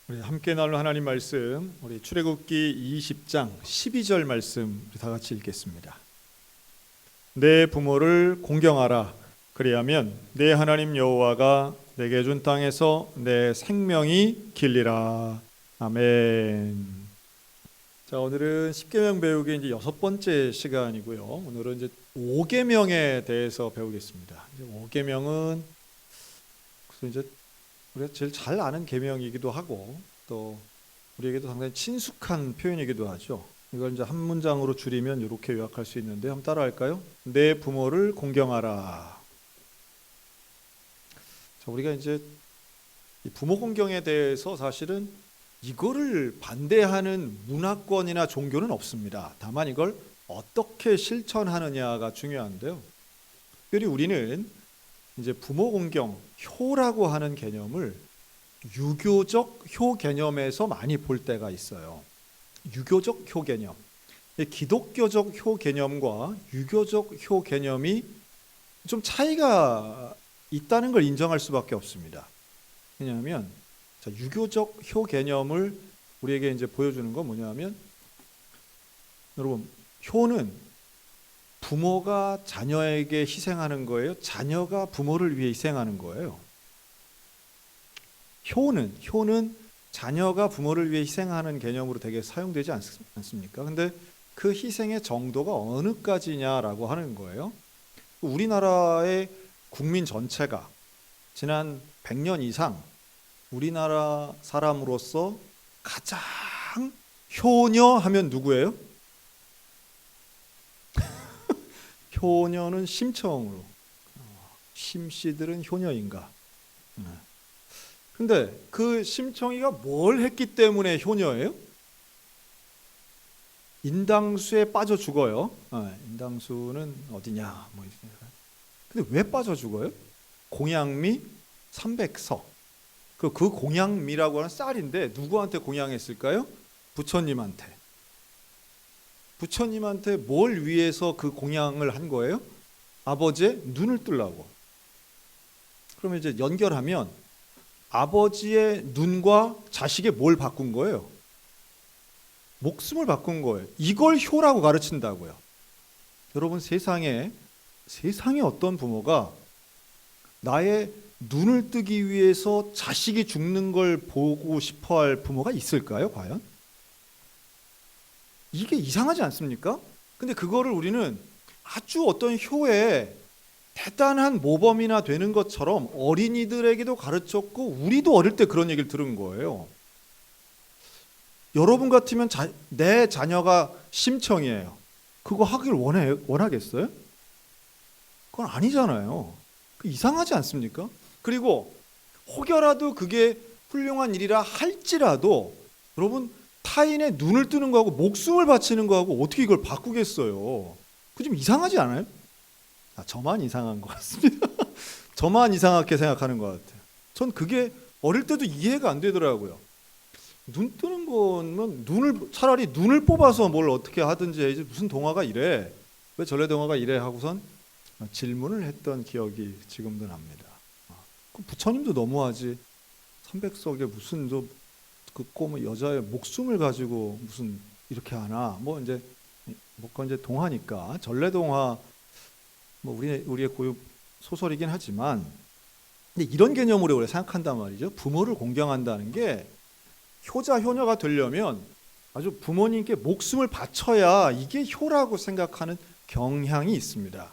우리 함께 나눌 하나님 말씀, 우리 출애굽기 20장 12절 말씀 우리 다 같이 읽겠습니다. 내 부모를 공경하라. 그리하면 내 하나님 여호와가 내게 준 땅에서 내 생명이 길리라. 아멘. 자, 오늘은 십계명 배우기 이제 6번째 시간이고요. 오늘은 이제 5계명에 대해서 배우겠습니다. 5계명은 그래서 이제 우리가 제일 잘 아는 계명이기도 하고 또 우리에게도 상당히 친숙한 표현이기도 하죠. 이걸 이제 한 문장으로 줄이면 이렇게 요약할 수 있는데 한번 따라할까요? 내 부모를 공경하라. 자, 우리가 이제 이 부모 공경에 대해서 사실은 이거를 반대하는 문화권이나 종교는 없습니다. 다만 이걸 어떻게 실천하느냐가 중요한데요. 특별히 우리는 이제 부모 공경, 효라고 하는 개념을 유교적 효 개념에서 많이 볼 때가 있어요. 유교적 효 개념. 기독교적 효 개념과 유교적 효 개념이 좀 차이가 있다는 걸 인정할 수밖에 없습니다. 왜냐하면 유교적 효 개념을 우리에게 이제 보여주는 건 뭐냐면, 여러분, 효는 부모가 자녀에게 희생하는 거예요? 자녀가 부모를 위해 희생하는 거예요? 효는 자녀가 부모를 위해 희생하는 개념으로 되게 사용되지 않습니까? 근데 그 희생의 정도가 어느까지냐라고 하는 거예요. 우리나라의 국민 전체가 지난 100년 이상 우리나라 사람으로서 가장 효녀하면 누구예요? 효녀는 심청으로, 심씨들은 효녀인가? 근데 그 심청이가 뭘 했기 때문에 효녀예요? 인당수에 빠져 죽어요. 인당수는 어디냐? 근데 왜 빠져 죽어요? 공양미 300석. 그 공양미라고 하는 쌀인데 누구한테 공양했을까요? 부처님한테. 부처님한테 뭘 위해서 그 공양을 한 거예요? 아버지의 눈을 뜨려고. 그러면 이제 연결하면 아버지의 눈과 자식의 뭘 바꾼 거예요? 목숨을 바꾼 거예요. 이걸 효라고 가르친다고요. 여러분, 세상에 어떤 부모가 나의 눈을 뜨기 위해서 자식이 죽는 걸 보고 싶어 할 부모가 있을까요, 과연? 이게 이상하지 않습니까? 근데 그거를 우리는 아주 어떤 효의 대단한 모범이나 되는 것처럼 어린이들에게도 가르쳤고 우리도 어릴 때 그런 얘기를 들은 거예요. 여러분 같으면 내 자녀가 심청이에요. 그거 하길 원하겠어요? 그건 아니잖아요. 이상하지 않습니까? 그리고 혹여라도 그게 훌륭한 일이라 할지라도 여러분, 타인의 눈을 뜨는 거하고 목숨을 바치는 거하고 어떻게 이걸 바꾸겠어요? 그 좀 이상하지 않아요? 저만 이상한 것 같습니다. 저만 이상하게 생각하는 것 같아요. 전 그게 어릴 때도 이해가 안 되더라고요. 눈 뜨는 거면 차라리 눈을 뽑아서 뭘 어떻게 하든지 해야지, 무슨 동화가 이래? 왜 전래 동화가 이래? 하고선 질문을 했던 기억이 지금도 납니다. 부처님도 너무하지. 300석에 무슨 그 꼬마 여자의 목숨을 가지고 무슨 이렇게 하나? 이제 그건 이제 동화니까 전래 동화 우리의 고유 소설이긴 하지만, 근데 이런 개념으로 우리가 생각한단 말이죠. 부모를 공경한다는 게 효자 효녀가 되려면 아주 부모님께 목숨을 바쳐야 이게 효라고 생각하는 경향이 있습니다.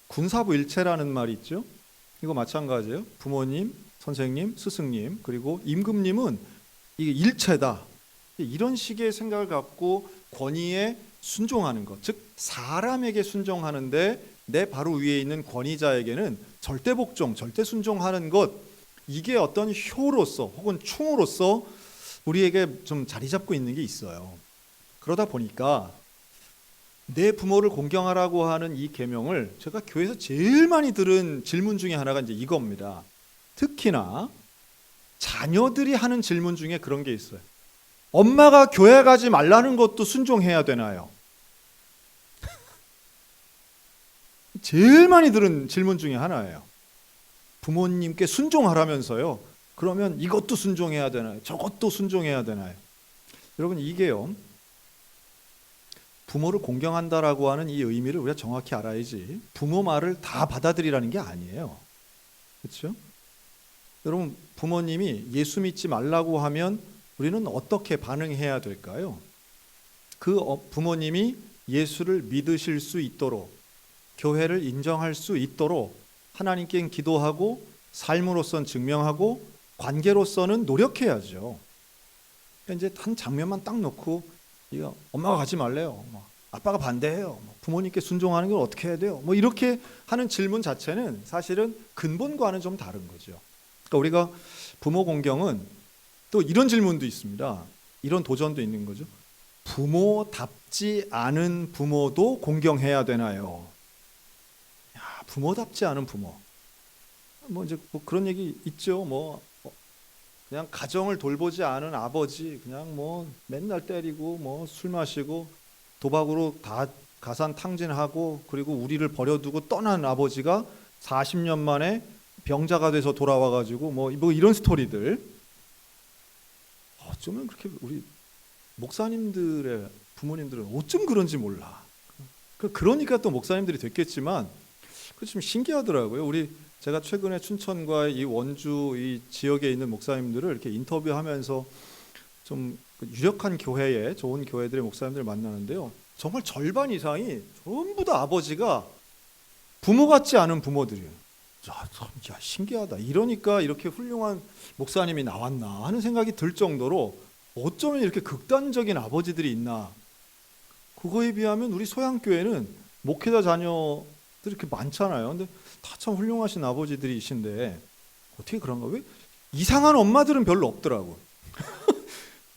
군사부 일체라는 말이 있죠. 이거 마찬가지예요. 부모님, 선생님, 스승님, 그리고 임금님은 이게 일체다. 이런 식의 생각을 갖고 권위에 순종하는 것, 즉 사람에게 순종하는데 내 바로 위에 있는 권위자에게는 절대 복종, 절대 순종하는 것, 이게 어떤 효로서 혹은 충으로서 우리에게 좀 자리 잡고 있는 게 있어요. 그러다 보니까 내 부모를 공경하라고 하는 이 계명을 제가 교회에서 제일 많이 들은 질문 중에 하나가 이제 이겁니다. 특히나 자녀들이 하는 질문 중에 그런 게 있어요. 엄마가 교회 가지 말라는 것도 순종해야 되나요? 제일 많이 들은 질문 중에 하나예요. 부모님께 순종하라면서요. 그러면 이것도 순종해야 되나요? 저것도 순종해야 되나요? 여러분, 이게요, 부모를 공경한다라고 하는 이 의미를 우리가 정확히 알아야지 부모 말을 다 받아들이라는 게 아니에요. 그렇죠? 여러분, 부모님이 예수 믿지 말라고 하면 우리는 어떻게 반응해야 될까요? 그 부모님이 예수를 믿으실 수 있도록, 교회를 인정할 수 있도록 하나님께 기도하고 삶으로선 증명하고 관계로서는 노력해야죠. 그러니까 이제 한 장면만 딱 놓고 이거 엄마가 가지 말래요, 아빠가 반대해요, 부모님께 순종하는 걸 어떻게 해야 돼요, 이렇게 하는 질문 자체는 사실은 근본과는 좀 다른 거죠. 그러니까 우리가 부모 공경은 또 이런 질문도 있습니다. 이런 도전도 있는 거죠. 부모답지 않은 부모도 공경해야 되나요? 야, 부모답지 않은 부모. 이제 그런 얘기 있죠. 그냥 가정을 돌보지 않은 아버지, 그냥 맨날 때리고 술 마시고 도박으로 다 가산 탕진하고 그리고 우리를 버려두고 떠난 아버지가 40년 만에 병자가 돼서 돌아와가지고 이런 스토리들. 어쩌면 그렇게 우리 목사님들의 부모님들은 어쩜 그런지 몰라. 그러니까 또 목사님들이 됐겠지만 좀 신기하더라고요. 제가 최근에 춘천과 이 원주 이 지역에 있는 목사님들을 이렇게 인터뷰하면서 좀 유력한 교회에 좋은 교회들의 목사님들을 만나는데요. 정말 절반 이상이 전부 다 아버지가 부모 같지 않은 부모들이에요. 야, 신기하다. 이러니까 이렇게 훌륭한 목사님이 나왔나 하는 생각이 들 정도로 어쩌면 이렇게 극단적인 아버지들이 있나. 그거에 비하면 우리 소양교회는 목회자 자녀들이 이렇게 많잖아요. 근데 다 참 훌륭하신 아버지들이신데 어떻게 그런가? 왜 이상한 엄마들은 별로 없더라고.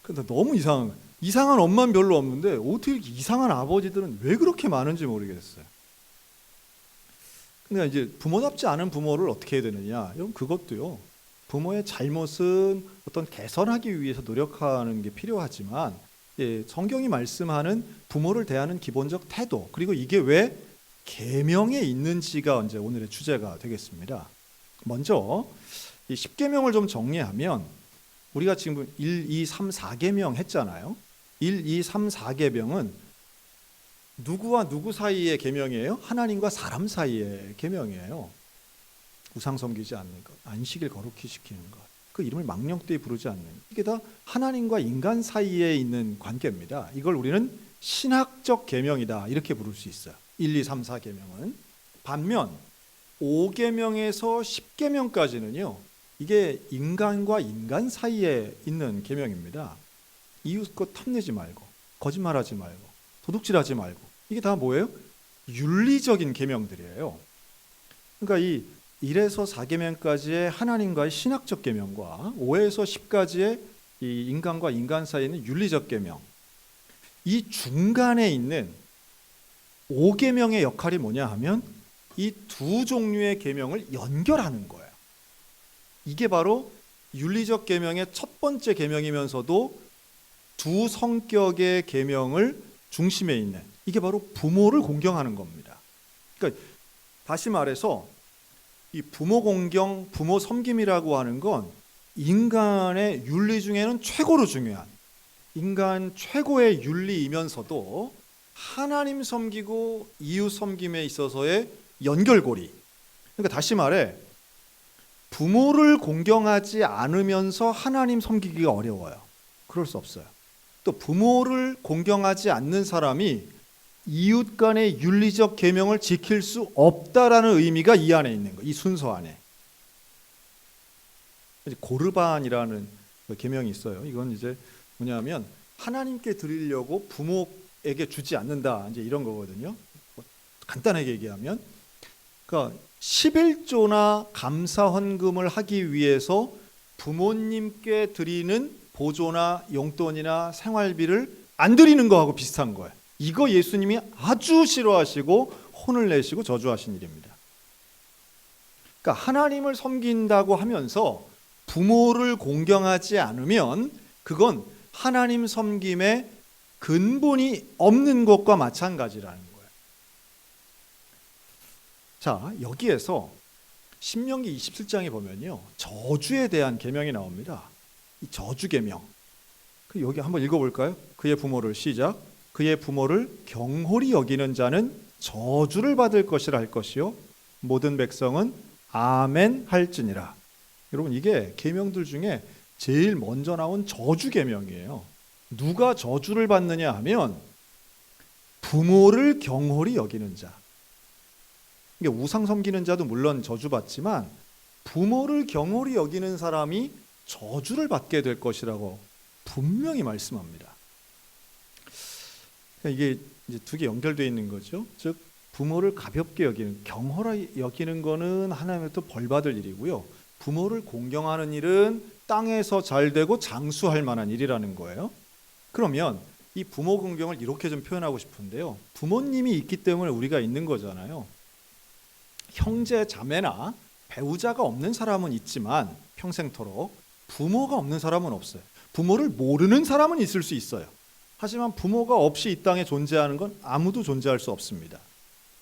근데 너무 이상한 엄마는 별로 없는데 어떻게 이렇게 이상한 아버지들은 왜 그렇게 많은지 모르겠어요. 근데 이제 부모답지 않은 부모를 어떻게 해야 되느냐? 여러분, 그것도요. 부모의 잘못은 어떤 개선하기 위해서 노력하는 게 필요하지만, 성경이 말씀하는 부모를 대하는 기본적 태도, 그리고 이게 왜 계명에 있는지가 이제 오늘의 주제가 되겠습니다. 먼저 이 10계명을 좀 정리하면 우리가 지금 1, 2, 3, 4계명 했잖아요. 1, 2, 3, 4계명은 누구와 누구 사이의 계명이에요? 하나님과 사람 사이의 계명이에요. 우상 섬기지 않는 것, 안식일 거룩히 지키는 것, 그 이름을 망령되이 부르지 않는 것. 이게 다 하나님과 인간 사이에 있는 관계입니다. 이걸 우리는 신학적 계명이다 이렇게 부를 수 있어요. 1, 2, 3, 4계명은. 반면 5계명에서 10계명까지는요. 이게 인간과 인간 사이에 있는 계명입니다. 이웃것 탐내지 말고, 거짓말하지 말고, 도둑질하지 말고. 이게 다 뭐예요? 윤리적인 계명들이에요. 그러니까 이 1에서 4계명까지의 하나님과의 신학적 계명과 5에서 10까지의 이 인간과 인간 사이에 있는 윤리적 계명, 이 중간에 있는 5계명의 역할이 뭐냐 하면 이 두 종류의 계명을 연결하는 거예요. 이게 바로 윤리적 계명의 첫 번째 계명이면서도 두 성격의 계명을 중심에 있는, 이게 바로 부모를 공경하는 겁니다. 그러니까 다시 말해서 이 부모 공경, 부모 섬김이라고 하는 건 인간의 윤리 중에는 최고로 중요한, 인간 최고의 윤리이면서도 하나님 섬기고 이웃 섬김에 있어서의 연결고리. 그러니까 다시 말해 부모를 공경하지 않으면서 하나님 섬기기가 어려워요. 그럴 수 없어요. 또 부모를 공경하지 않는 사람이 이웃 간의 윤리적 계명을 지킬 수 없다라는 의미가 이 안에 있는 거예요. 이 순서 안에. 고르반이라는 계명이 있어요. 이건 이제 뭐냐면 하나님께 드리려고 부모에게 주지 않는다, 이제 이런 거거든요. 간단하게 얘기하면, 그러니까 11조나 감사 헌금을 하기 위해서 부모님께 드리는 보조나 용돈이나 생활비를 안 드리는 거하고 비슷한 거예요. 이거 예수님이 아주 싫어하시고 혼을 내시고 저주하신 일입니다. 그러니까 하나님을 섬긴다고 하면서 부모를 공경하지 않으면 그건 하나님 섬김에 근본이 없는 것과 마찬가지라는 거예요. 자, 여기에서 신명기 27장에 보면요, 저주에 대한 계명이 나옵니다. 이 저주 계명. 여기 한번 읽어볼까요? 그의 부모를 시작. 그의 부모를 경홀히 여기는 자는 저주를 받을 것이라 할 것이요 모든 백성은 아멘 할지니라. 여러분, 이게 계명들 중에 제일 먼저 나온 저주 계명이에요. 누가 저주를 받느냐 하면 부모를 경홀히 여기는 자. 이게 우상 섬기는 자도 물론 저주받지만 부모를 경홀히 여기는 사람이 저주를 받게 될 것이라고 분명히 말씀합니다. 그러니까 이게 이제 두 개 연결되어 있는 거죠. 즉 부모를 가볍게 여기는, 경홀히 여기는 거는 하나님으로부터 벌 받을 일이고요. 부모를 공경하는 일은 땅에서 잘 되고 장수할 만한 일이라는 거예요. 그러면 이 부모 공경을 이렇게 좀 표현하고 싶은데요. 부모님이 있기 때문에 우리가 있는 거잖아요. 형제 자매나 배우자가 없는 사람은 있지만 평생토록 부모가 없는 사람은 없어요. 부모를 모르는 사람은 있을 수 있어요. 하지만 부모가 없이 이 땅에 존재하는 건 아무도 존재할 수 없습니다.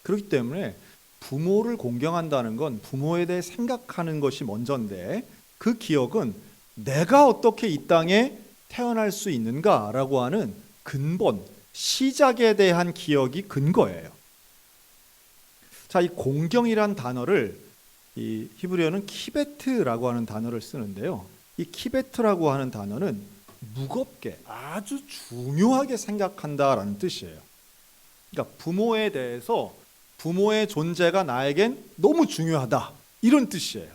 그렇기 때문에 부모를 공경한다는 건 부모에 대해 생각하는 것이 먼저인데, 그 기억은 내가 어떻게 이 땅에 태어날 수 있는가라고 하는 근본, 시작에 대한 기억이 근거예요. 자, 이 공경이란 단어를 이 히브리어는 키베트라고 하는 단어를 쓰는데요. 이 키베트라고 하는 단어는 무겁게, 아주 중요하게 생각한다라는 뜻이에요. 그러니까 부모에 대해서, 부모의 존재가 나에겐 너무 중요하다, 이런 뜻이에요.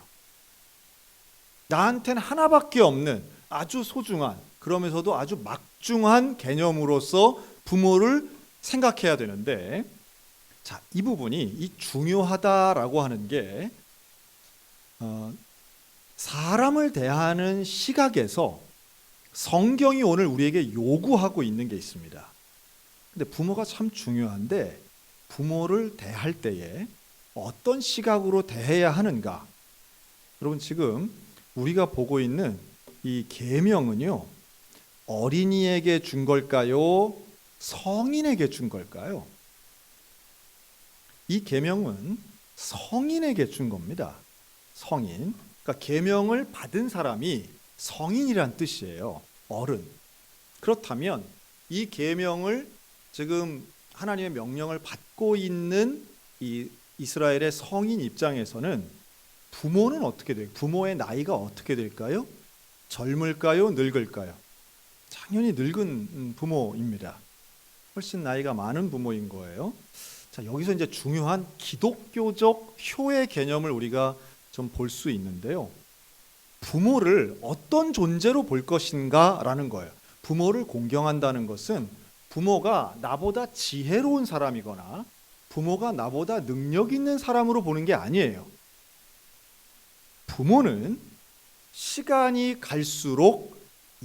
나한테는 하나밖에 없는 아주 소중한, 그러면서도 아주 막중한 개념으로서 부모를 생각해야 되는데, 자, 이 부분이, 이 중요하다라고 하는 게 사람을 대하는 시각에서 성경이 오늘 우리에게 요구하고 있는 게 있습니다. 근데 부모가 참 중요한데, 부모를 대할 때에 어떤 시각으로 대해야 하는가? 여러분, 지금 우리가 보고 있는 이 계명은요, 어린이에게 준 걸까요? 성인에게 준 걸까요? 이 계명은 성인에게 준 겁니다. 성인. 그러니까 계명을 받은 사람이 성인이란 뜻이에요. 어른. 그렇다면 이 계명을 지금 하나님의 명령을 받고 있는 이 이스라엘의 성인 입장에서는 부모는 어떻게 될까요? 부모의 나이가 어떻게 될까요? 젊을까요? 늙을까요? 당연히 늙은 부모입니다. 훨씬 나이가 많은 부모인 거예요. 자, 여기서 이제 중요한 기독교적 효의 개념을 우리가 좀 볼 수 있는데요. 부모를 어떤 존재로 볼 것인가라는 거예요. 부모를 공경한다는 것은 부모가 나보다 지혜로운 사람이거나 부모가 나보다 능력 있는 사람으로 보는 게 아니에요. 부모는 시간이 갈수록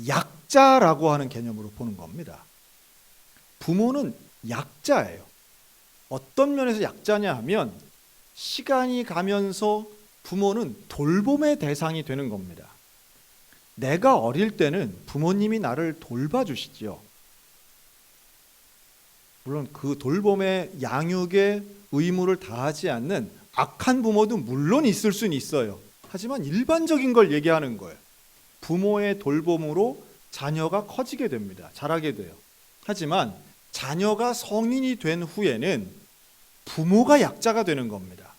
약자라고 하는 개념으로 보는 겁니다. 부모는 약자예요. 어떤 면에서 약자냐 하면 시간이 가면서 부모는 돌봄의 대상이 되는 겁니다. 내가 어릴 때는 부모님이 나를 돌봐주시죠. 물론 그 돌봄의 양육의 의무를 다하지 않는 악한 부모도 물론 있을 수는 있어요. 하지만 일반적인 걸 얘기하는 거예요. 부모의 돌봄으로 자녀가 커지게 됩니다. 자라게 돼요. 하지만 자녀가 성인이 된 후에는 부모가 약자가 되는 겁니다.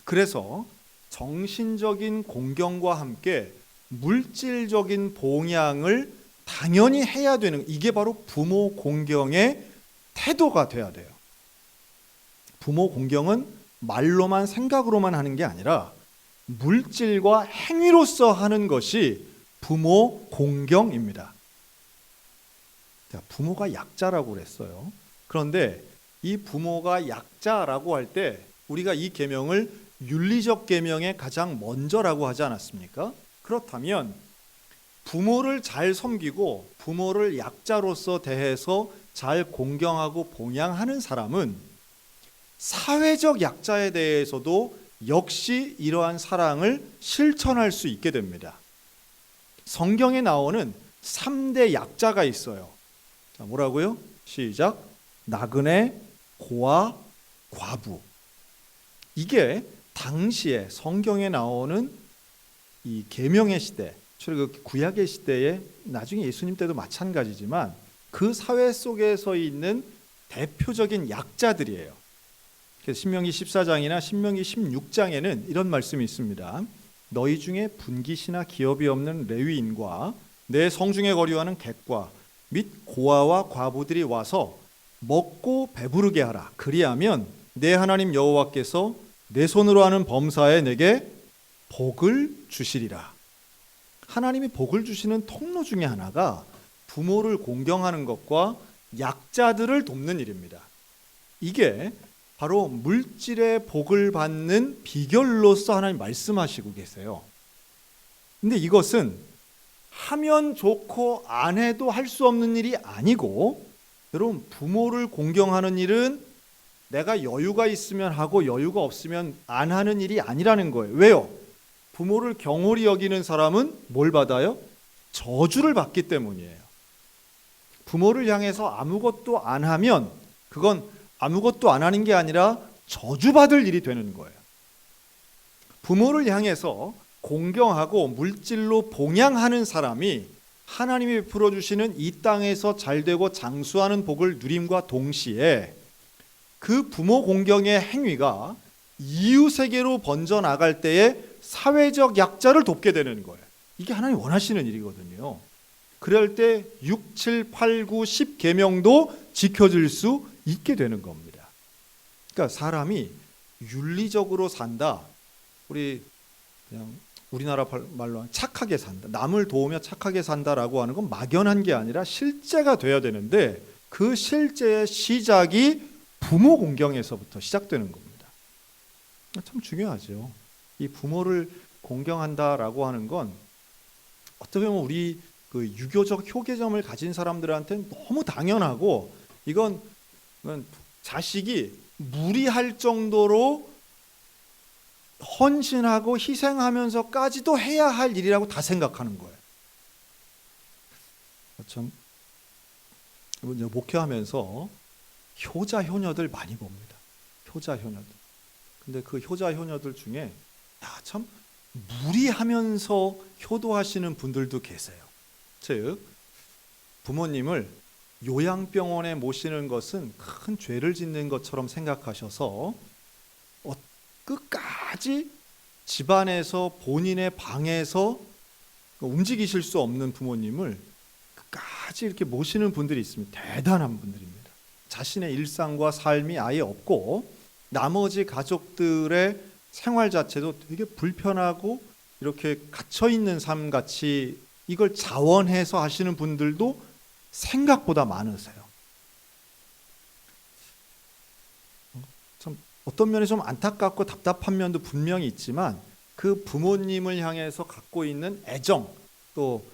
그래서 정신적인 공경과 함께 물질적인 봉양을 당연히 해야 되는, 이게 바로 부모 공경의 태도가 돼야 돼요. 부모 공경은 말로만, 생각으로만 하는 게 아니라 물질과 행위로서 하는 것이 부모 공경입니다. 부모가 약자라고 그랬어요. 그런데 이 부모가 약자라고 할 때 우리가 이 계명을 윤리적 계명의 가장 먼저라고 하지 않았습니까? 그렇다면 부모를 잘 섬기고 부모를 약자로서 대해서 잘 공경하고 봉양하는 사람은 사회적 약자에 대해서도 역시 이러한 사랑을 실천할 수 있게 됩니다. 성경에 나오는 3대 약자가 있어요. 자, 뭐라고요? 시작. 나그네, 고아, 과부. 이게 당시에 성경에 나오는 이 계명의 시대, 그 구약의 시대에 나중에 예수님 때도 마찬가지지만 그 사회 속에서 있는 대표적인 약자들이에요. 그래서 신명기 14장이나 신명기 16장에는 이런 말씀이 있습니다. 너희 중에 분깃이나 기업이 없는 레위인과 내 성중에 거류하는 객과 및 고아와 과부들이 와서 먹고 배부르게 하라. 그리하면 내 하나님 여호와께서 내 손으로 하는 범사에 내게 복을 주시리라. 하나님이 복을 주시는 통로 중에 하나가 부모를 공경하는 것과 약자들을 돕는 일입니다. 이게 바로 물질의 복을 받는 비결로서 하나님 말씀하시고 계세요. 근데 이것은 하면 좋고 안 해도 할 수 없는 일이 아니고, 여러분, 부모를 공경하는 일은 내가 여유가 있으면 하고 여유가 없으면 안 하는 일이 아니라는 거예요. 왜요? 부모를 경홀히 여기는 사람은 뭘 받아요? 저주를 받기 때문이에요. 부모를 향해서 아무것도 안 하면 그건 아무것도 안 하는 게 아니라 저주받을 일이 되는 거예요. 부모를 향해서 공경하고 물질로 봉양하는 사람이 하나님이 베풀어 주시는 이 땅에서 잘되고 장수하는 복을 누림과 동시에 그 부모 공경의 행위가 이웃에게로 번져나갈 때에 사회적 약자를 돕게 되는 거예요. 이게 하나님 원하시는 일이거든요. 그럴 때 6, 7, 8, 9, 10 계명도 지켜질 수 있게 되는 겁니다. 그러니까 사람이 윤리적으로 산다. 우리 그냥 우리나라 말로 착하게 산다. 남을 도우며 착하게 산다라고 하는 건 막연한 게 아니라 실제가 돼야 되는데 그 실제의 시작이 부모 공경에서부터 시작되는 겁니다. 참 중요하죠. 이 부모를 공경한다라고 하는 건 어떻게 보면 우리 그 유교적 효계점을 가진 사람들한테는 너무 당연하고, 이건 자식이 무리할 정도로 헌신하고 희생하면서까지도 해야 할 일이라고 다 생각하는 거예요. 참 목회하면서 효자 효녀들 많이 봅니다. 효자 효녀들. 근데 그 효자 효녀들 중에 참 무리하면서 효도하시는 분들도 계세요. 즉 부모님을 요양병원에 모시는 것은 큰 죄를 짓는 것처럼 생각하셔서 끝까지 집안에서 본인의 방에서 움직이실 수 없는 부모님을 끝까지 이렇게 모시는 분들이 있습니다. 대단한 분들입니다. 자신의 일상과 삶이 아예 없고 나머지 가족들의 생활 자체도 되게 불편하고 이렇게 갇혀있는 삶같이 이걸 자원해서 하시는 분들도 생각보다 많으세요. 참 어떤 면에 좀 안타깝고 답답한 면도 분명히 있지만 그 부모님을 향해서 갖고 있는 애정, 또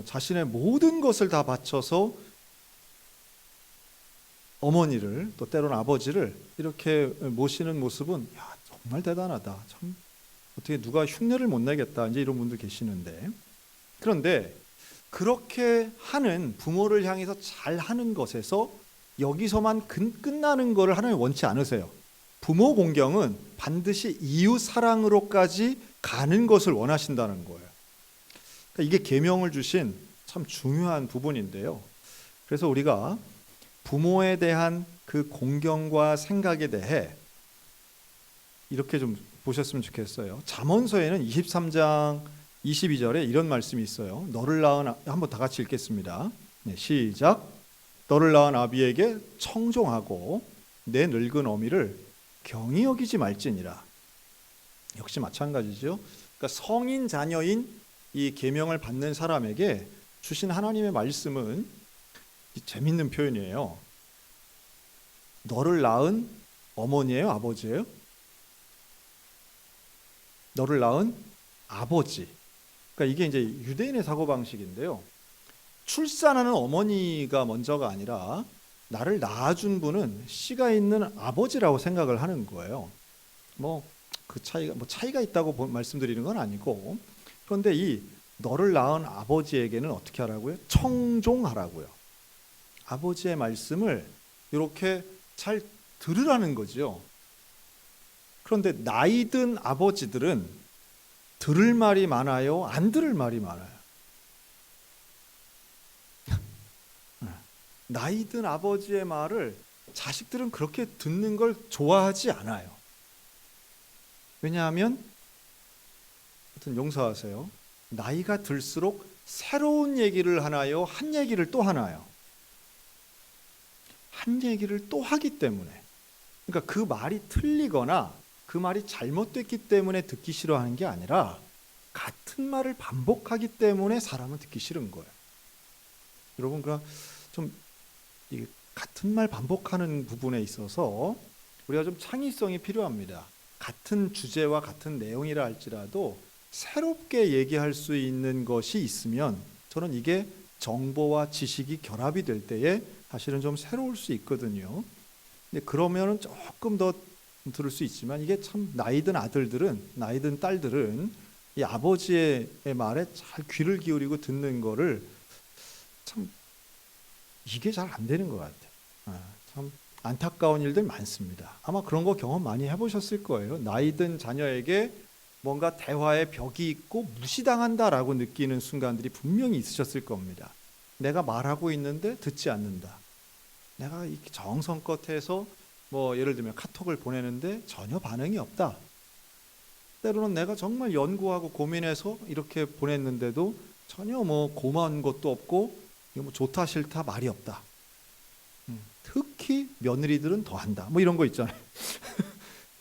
자신의 모든 것을 다 바쳐서 어머니를 또 때로는 아버지를 이렇게 모시는 모습은 정말 대단하다. 참 어떻게 누가 흉내를 못 내겠다. 이제 이런 분들 계시는데, 그런데 그렇게 하는 부모를 향해서 잘 하는 것에서 여기서만 끝나는 것을 하나님 원치 않으세요. 부모 공경은 반드시 이웃 사랑으로까지 가는 것을 원하신다는 거예요. 그러니까 이게 계명을 주신 참 중요한 부분인데요. 그래서 우리가 부모에 대한 그 공경과 생각에 대해 이렇게 좀 보셨으면 좋겠어요. 잠언서에는 23장 22절에 이런 말씀이 있어요. 너를 낳은 한번 다 같이 읽겠습니다. 네, 시작. 너를 낳은 아비에게 청종하고 내 늙은 어미를 경히 여기지 말지니라. 역시 마찬가지죠. 그러니까 성인 자녀인 이 계명을 받는 사람에게 주신 하나님의 말씀은 재밌는 표현이에요. 너를 낳은 어머니예요, 아버지예요? 너를 낳은 아버지. 그러니까 이게 이제 유대인의 사고방식인데요. 출산하는 어머니가 먼저가 아니라 나를 낳아준 분은 씨가 있는 아버지라고 생각을 하는 거예요. 그 차이가 있다고 말씀드리는 건 아니고, 그런데 이 너를 낳은 아버지에게는 어떻게 하라고요? 청종하라고요. 아버지의 말씀을 이렇게 잘 들으라는 거죠. 그런데 나이 든 아버지들은 들을 말이 많아요? 안 들을 말이 많아요? 나이 든 아버지의 말을 자식들은 그렇게 듣는 걸 좋아하지 않아요. 왜냐하면, 하여튼 용서하세요. 나이가 들수록 새로운 얘기를 하나요? 한 얘기를 또 하나요? 한 얘기를 또 하기 때문에. 그러니까 그 말이 틀리거나 그 말이 잘못됐기 때문에 듣기 싫어하는 게 아니라 같은 말을 반복하기 때문에 사람은 듣기 싫은 거예요. 여러분, 그러니까 좀 같은 말 반복하는 부분에 있어서 우리가 좀 창의성이 필요합니다. 같은 주제와 같은 내용이라 할지라도 새롭게 얘기할 수 있는 것이 있으면 저는 이게 정보와 지식이 결합이 될 때에 사실은 좀 새로울 수 있거든요. 근데 그러면은 조금 더 들을 수 있지만 이게 참 나이든 아들들은, 나이든 딸들은 이 아버지의 말에 잘 귀를 기울이고 듣는 거를 참 이게 잘 안 되는 것 같아요. 참 안타까운 일들 많습니다. 아마 그런 거 경험 많이 해보셨을 거예요. 나이 든 자녀에게 뭔가 대화의 벽이 있고 무시당한다라고 느끼는 순간들이 분명히 있으셨을 겁니다. 내가 말하고 있는데 듣지 않는다. 내가 정성껏 해서 뭐 예를 들면 카톡을 보내는데 전혀 반응이 없다. 때로는 내가 정말 연구하고 고민해서 이렇게 보냈는데도 전혀 뭐 고마운 것도 없고 이거 뭐 좋다 싫다 말이 없다. 특히 며느리들은 더한다. 뭐 이런 거 있잖아요.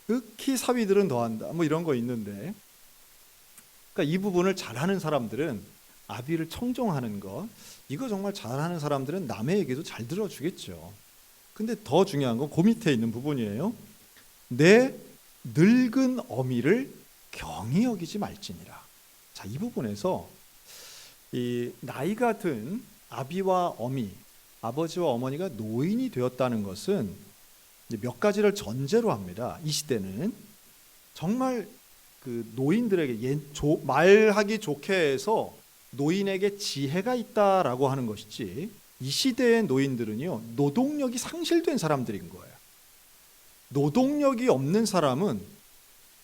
특히 사위들은 더한다. 뭐 이런 거 있는데, 그러니까 이 부분을 잘하는 사람들은 아비를 청종하는 거, 이거 정말 잘하는 사람들은 남의 얘기도 잘 들어주겠죠. 근데 더 중요한 건 그 밑에 있는 부분이에요. 내 늙은 어미를 경히 여기지 말지니라. 자, 이 부분에서 이 나이가 든 아비와 어미, 아버지와 어머니가 노인이 되었다는 것은 몇 가지를 전제로 합니다. 이 시대는 정말 그 노인들에게 말하기 좋게 해서 노인에게 지혜가 있다라고 하는 것이지, 이 시대의 노인들은요 노동력이 상실된 사람들인 거예요. 노동력이 없는 사람은,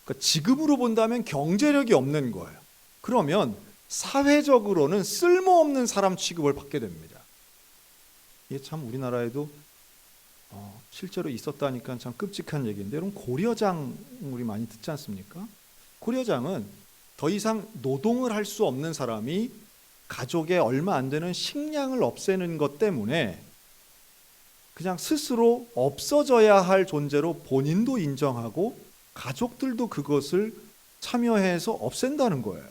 그러니까 지금으로 본다면 경제력이 없는 거예요. 그러면 사회적으로는 쓸모없는 사람 취급을 받게 됩니다. 이게 참 우리나라에도 실제로 있었다니까 참 끔찍한 얘기인데, 여러분 고려장 우리 많이 듣지 않습니까? 고려장은 더 이상 노동을 할 수 없는 사람이 가족의 얼마 안 되는 식량을 없애는 것 때문에 그냥 스스로 없어져야 할 존재로 본인도 인정하고 가족들도 그것을 참여해서 없앤다는 거예요.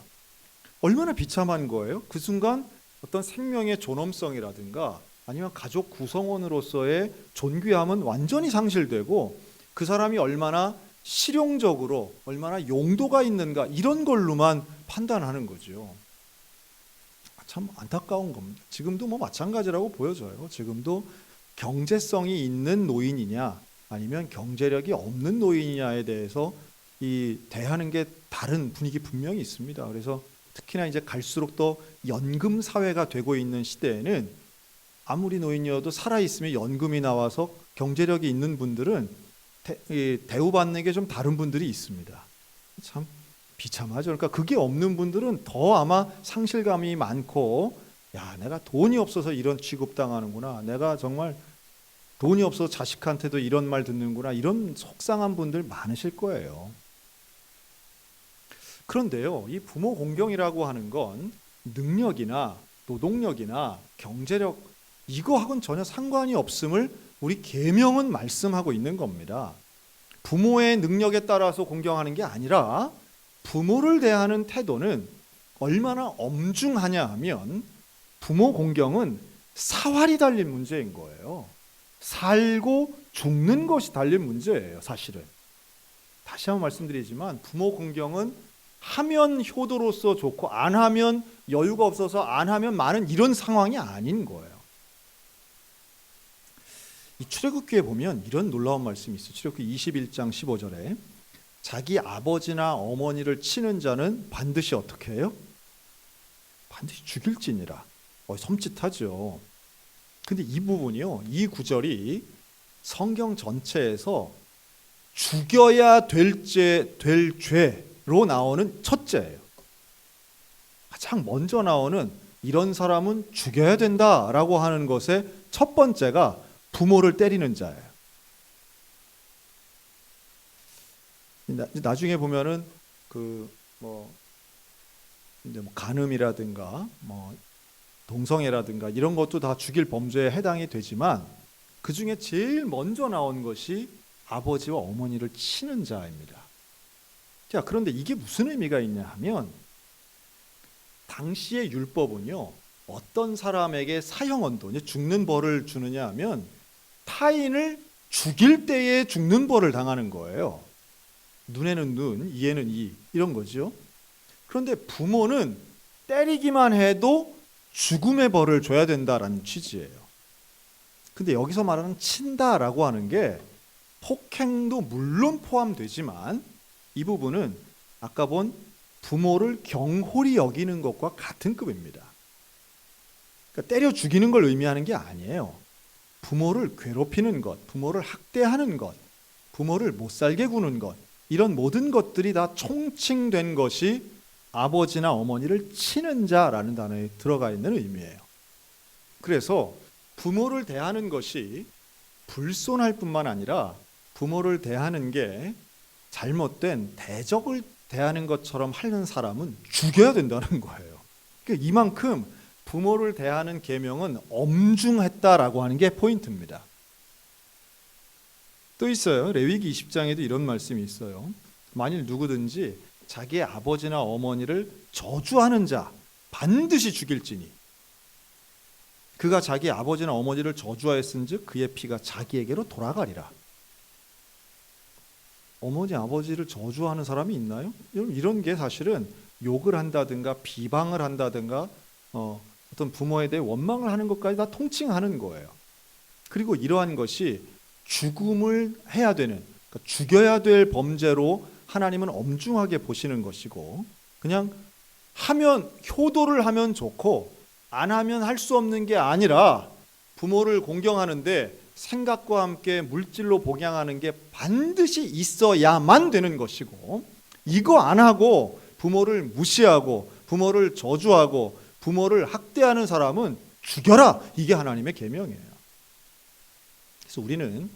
얼마나 비참한 거예요. 그 순간 어떤 생명의 존엄성이라든가 아니면 가족 구성원으로서의 존귀함은 완전히 상실되고, 그 사람이 얼마나 실용적으로 얼마나 용도가 있는가 이런 걸로만 판단하는 거죠. 참 안타까운 겁니다. 지금도 뭐 마찬가지라고 보여져요. 지금도 경제성이 있는 노인이냐 아니면 경제력이 없는 노인이냐에 대해서 이 대하는 게 다른 분위기 분명히 있습니다. 그래서 특히나 이제 갈수록 더 연금 사회가 되고 있는 시대에는 아무리 노인이어도 살아있으면 연금이 나와서 경제력이 있는 분들은 대우받는 게 좀 다른 분들이 있습니다. 참 비참하죠. 그러니까 그게 없는 분들은 더 아마 상실감이 많고, 야, 내가 돈이 없어서 이런 취급당하는구나, 내가 정말 돈이 없어서 자식한테도 이런 말 듣는구나, 이런 속상한 분들 많으실 거예요. 그런데요, 이 부모 공경이라고 하는 건 능력이나 노동력이나 경제력 이거하고는 전혀 상관이 없음을 우리 계명은 말씀하고 있는 겁니다. 부모의 능력에 따라서 공경하는 게 아니라 부모를 대하는 태도는 얼마나 엄중하냐 하면, 부모 공경은 사활이 달린 문제인 거예요. 살고 죽는 것이 달린 문제예요, 사실은. 다시 한번 말씀드리지만 부모 공경은 하면 효도로서 좋고 안 하면 여유가 없어서 안 하면 많은 이런 상황이 아닌 거예요. 이 출애굽기에 보면 이런 놀라운 말씀이 있어요. 출애굽기 21장 15절에 자기 아버지나 어머니를 치는 자는 반드시 어떻게 해요? 반드시 죽일지니라. 섬찟하죠. 근데 이 부분이요, 이 구절이 성경 전체에서 죽여야 될 죄로 나오는 첫째예요. 가장 먼저 나오는 이런 사람은 죽여야 된다라고 하는 것의 첫 번째가 부모를 때리는 자예요. 나중에 보면은 간음이라든가 동성애라든가 이런 것도 다 죽일 범죄에 해당이 되지만 그 중에 제일 먼저 나온 것이 아버지와 어머니를 치는 자입니다. 자, 그런데 이게 무슨 의미가 있냐 하면 당시의 율법은요, 어떤 사람에게 사형언도, 죽는 벌을 주느냐 하면 타인을 죽일 때에 죽는 벌을 당하는 거예요. 눈에는 눈, 이에는 이, 이런 거죠. 그런데 부모는 때리기만 해도 죽음의 벌을 줘야 된다라는 취지예요. 근데 여기서 말하는 친다라고 하는 게 폭행도 물론 포함되지만 이 부분은 아까 본 부모를 경홀히 여기는 것과 같은 급입니다. 그러니까 때려 죽이는 걸 의미하는 게 아니에요. 부모를 괴롭히는 것, 부모를 학대하는 것, 부모를 못 살게 구는 것, 이런 모든 것들이 다 총칭된 것이 아버지나 어머니를 치는 자라는 단어에 들어가 있는 의미예요. 그래서 부모를 대하는 것이 불손할 뿐만 아니라 부모를 대하는 게 잘못된 대적을 대하는 것처럼 하는 사람은 죽여야 된다는 거예요. 그러니까 이만큼 부모를 대하는 계명은 엄중했다라고 하는 게 포인트입니다. 또 있어요. 레위기 20장에도 이런 말씀이 있어요. 만일 누구든지 자기의 아버지나 어머니를 저주하는 자 반드시 죽일지니 그가 자기 아버지나 어머니를 저주하였은즉 그의 피가 자기에게로 돌아가리라. 어머니 아버지를 저주하는 사람이 있나요? 이런 게 사실은 욕을 한다든가 비방을 한다든가 어떤 부모에 대해 원망을 하는 것까지 다 통칭하는 거예요. 그리고 이러한 것이 죽음을 해야 되는, 그러니까 죽여야 될 범죄로 하나님은 엄중하게 보시는 것이고, 그냥 하면 효도를 하면 좋고 안 하면 할 수 없는 게 아니라 부모를 공경하는데 생각과 함께 물질로 복양하는 게 반드시 있어야만 되는 것이고, 이거 안 하고 부모를 무시하고 부모를 저주하고 부모를 학대하는 사람은 죽여라, 이게 하나님의 계명이에요. 그래서 우리는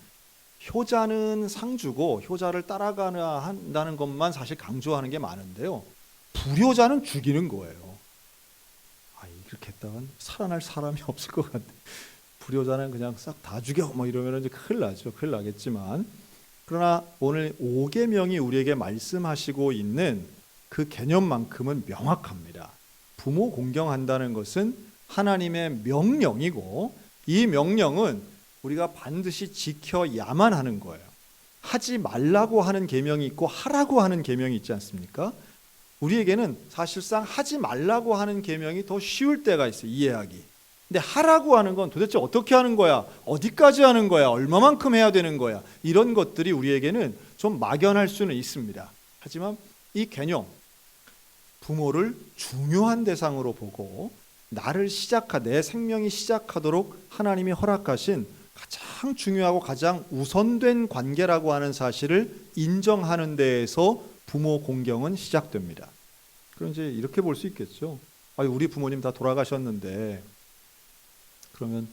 효자는 상 주고 효자를 따라가야 한다는 것만 사실 강조하는 게 많은데요, 불효자는 죽이는 거예요. 이렇게 했다간 살아날 사람이 없을 것 같아. 불효자는 그냥 싹 다 죽여 이러면 이제 큰일 나죠. 큰일 나겠지만, 그러나 오늘 5계명이 우리에게 말씀하시고 있는 그 개념만큼은 명확합니다. 부모 공경한다는 것은 하나님의 명령이고 이 명령은 우리가 반드시 지켜야만 하는 거예요. 하지 말라고 하는 계명이 있고 하라고 하는 계명이 있지 않습니까? 우리에게는 사실상 하지 말라고 하는 계명이 더 쉬울 때가 있어요, 이해하기. 근데 하라고 하는 건 도대체 어떻게 하는 거야? 어디까지 하는 거야? 얼마만큼 해야 되는 거야? 이런 것들이 우리에게는 좀 막연할 수는 있습니다. 하지만 이 개념, 부모를 중요한 대상으로 보고 내 생명이 시작하도록 하나님이 허락하신 가장 중요하고 가장 우선된 관계라고 하는 사실을 인정하는 데에서 부모 공경은 시작됩니다. 그럼 이제 이렇게 볼 수 있겠죠. 우리 부모님 다 돌아가셨는데 그러면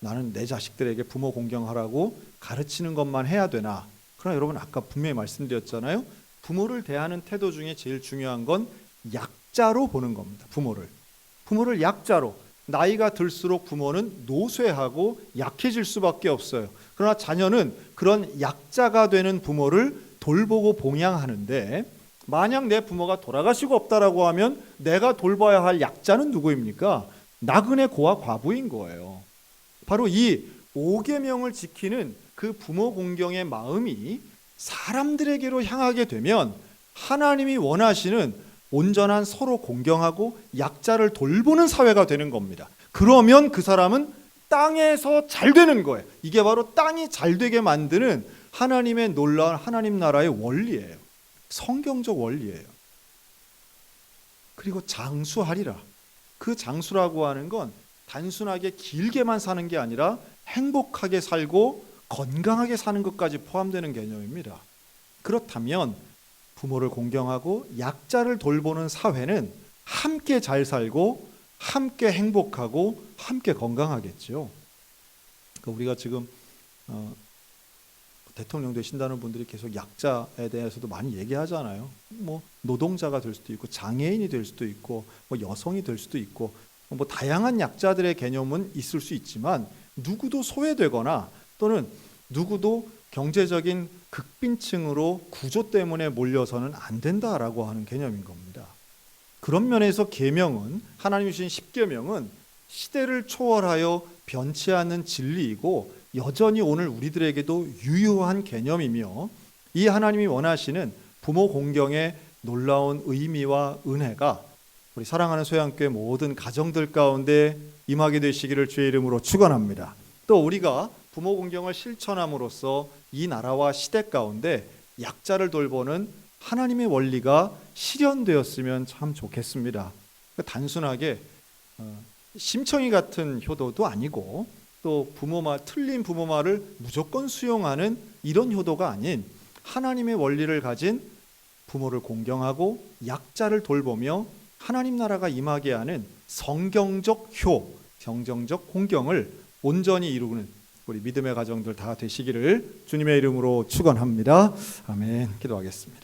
나는 내 자식들에게 부모 공경하라고 가르치는 것만 해야 되나? 그러나 여러분, 아까 분명히 말씀드렸잖아요. 부모를 대하는 태도 중에 제일 중요한 건 약자로 보는 겁니다. 부모를 약자로. 나이가 들수록 부모는 노쇠하고 약해질 수밖에 없어요. 그러나 자녀는 그런 약자가 되는 부모를 돌보고 봉양하는데, 만약 내 부모가 돌아가시고 없다라고 하면 내가 돌봐야 할 약자는 누구입니까? 나그네 고아 과부인 거예요. 바로 이 5계명을 지키는 그 부모 공경의 마음이 사람들에게로 향하게 되면 하나님이 원하시는 온전한 서로 공경하고 약자를 돌보는 사회가 되는 겁니다. 그러면 그 사람은 땅에서 잘 되는 거예요. 이게 바로 땅이 잘 되게 만드는 하나님의 놀라운 하나님 나라의 원리예요. 성경적 원리예요. 그리고 장수하리라. 그 장수라고 하는 건 단순하게 길게만 사는 게 아니라 행복하게 살고 건강하게 사는 것까지 포함되는 개념입니다. 그렇다면 부모를 공경하고 약자를 돌보는 사회는 함께 잘 살고 함께 행복하고 함께 건강하겠죠. 우리가 지금 대통령 되신다는 분들이 계속 약자에 대해서도 많이 얘기하잖아요. 뭐 노동자가 될 수도 있고 장애인이 될 수도 있고 뭐 여성이 될 수도 있고 뭐 다양한 약자들의 개념은 있을 수 있지만 누구도 소외되거나 또는 누구도 경제적인 극빈층으로 구조 때문에 몰려서는 안 된다라고 하는 개념인 겁니다. 그런 면에서 계명은, 하나님이 주신 십계명은 시대를 초월하여 변치 않는 진리이고 여전히 오늘 우리들에게도 유효한 개념이며, 이 하나님이 원하시는 부모 공경의 놀라운 의미와 은혜가 우리 사랑하는 소양교회 모든 가정들 가운데 임하게 되시기를 주의 이름으로 축원합니다. 또 우리가 부모 공경을 실천함으로써 이 나라와 시대 가운데 약자를 돌보는 하나님의 원리가 실현되었으면 참 좋겠습니다. 단순하게 심청이 같은 효도도 아니고 또 틀린 부모 말을 무조건 수용하는 이런 효도가 아닌 하나님의 원리를 가진 부모를 공경하고 약자를 돌보며 하나님 나라가 임하게 하는 성경적 성경적 공경을 온전히 이루는 우리 믿음의 가정들 다 되시기를 주님의 이름으로 축원합니다. 아멘. 기도하겠습니다.